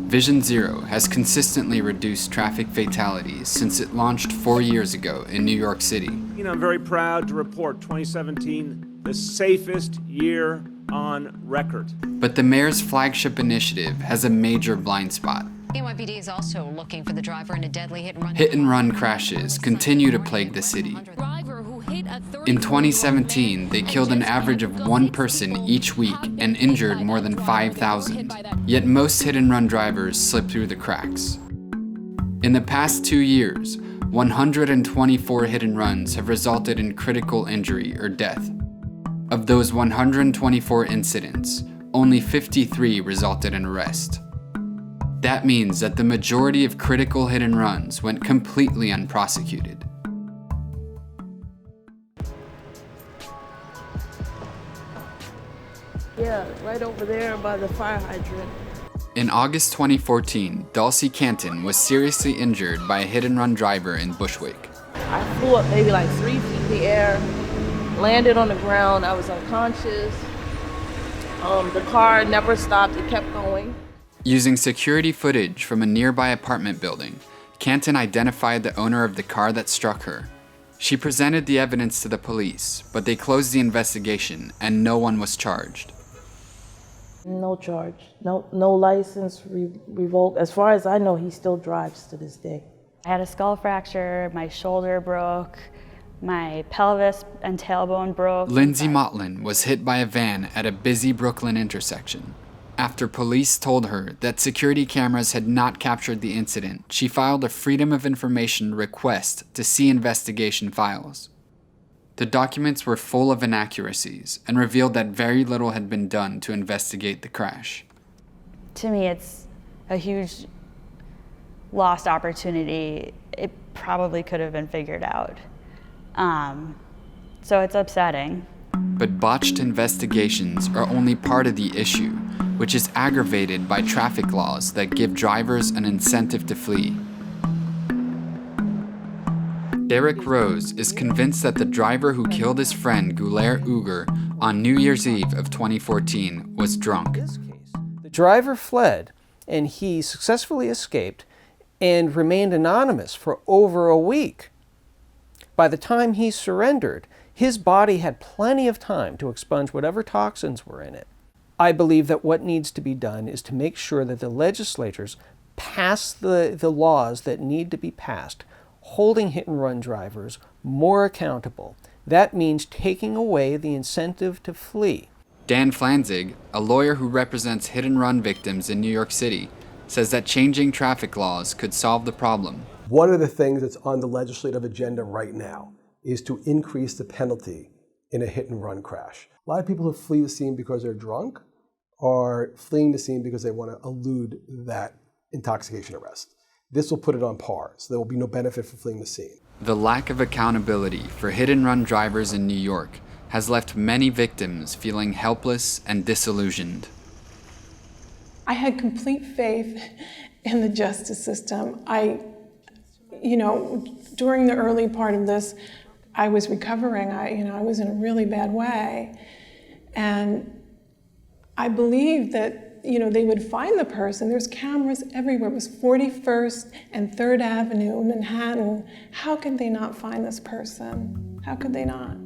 Vision Zero has consistently reduced traffic fatalities since it launched 4 years ago in New York City. I'm very proud to report 2017, the safest year on record. But the mayor's flagship initiative has a major blind spot. NYPD is also looking for the driver in a deadly hit-and-run. Hit-and-run crashes continue to plague the city. In 2017, they killed an average of one person each week and injured more than 5,000. Yet most hit-and-run drivers slip through the cracks. In the past 2 years, 124 hit-and-runs have resulted in critical injury or death. Of those 124 incidents, only 53 resulted in arrest. That means that the majority of critical hit-and-runs went completely unprosecuted. Yeah, right over there by the fire hydrant. In August 2014, Dossie Canton was seriously injured by a hit-and-run driver in Bushwick. I flew up maybe like 3 feet in the air, landed on the ground, I was unconscious. The car never stopped, it kept going. Using security footage from a nearby apartment building, Canton identified the owner of the car that struck her. She presented the evidence to the police, but they closed the investigation and no one was charged. No charge, no license revoked. As far as I know, he still drives to this day. I had a skull fracture, my shoulder broke, my pelvis and tailbone broke. Lindsey Matlin was hit by a van at a busy Brooklyn intersection. After police told her that security cameras had not captured the incident, she filed a Freedom of Information request to see investigation files. The documents were full of inaccuracies and revealed that very little had been done to investigate the crash. To me, it's a huge lost opportunity. It probably could have been figured out. So it's upsetting. But botched investigations are only part of the issue, which is aggravated by traffic laws that give drivers an incentive to flee. Derrick Rose is convinced that the driver who killed his friend Gulare Uger on New Year's Eve of 2014 was drunk. The driver fled, and he successfully escaped and remained anonymous for over a week. By the time he surrendered, his body had plenty of time to expunge whatever toxins were in it. I believe that what needs to be done is to make sure that the legislatures pass the laws that need to be passed, holding hit-and-run drivers more accountable. That means taking away the incentive to flee. Dan Phanzig, a lawyer who represents hit-and-run victims in New York City, says that changing traffic laws could solve the problem. One of the things that's on the legislative agenda right now is to increase the penalty in a hit-and-run crash. A lot of people who flee the scene because they're drunk are fleeing the scene because they want to elude that intoxication arrest. This will put it on par, so there will be no benefit for fleeing the scene. The lack of accountability for hit-and-run drivers in New York has left many victims feeling helpless and disillusioned. I had complete faith in the justice system. During the early part of this, I was recovering. I was in a really bad way. And I believed that they would find the person. There's cameras everywhere. It was 41st and 3rd Avenue in Manhattan. How could they not find this person? How could they not?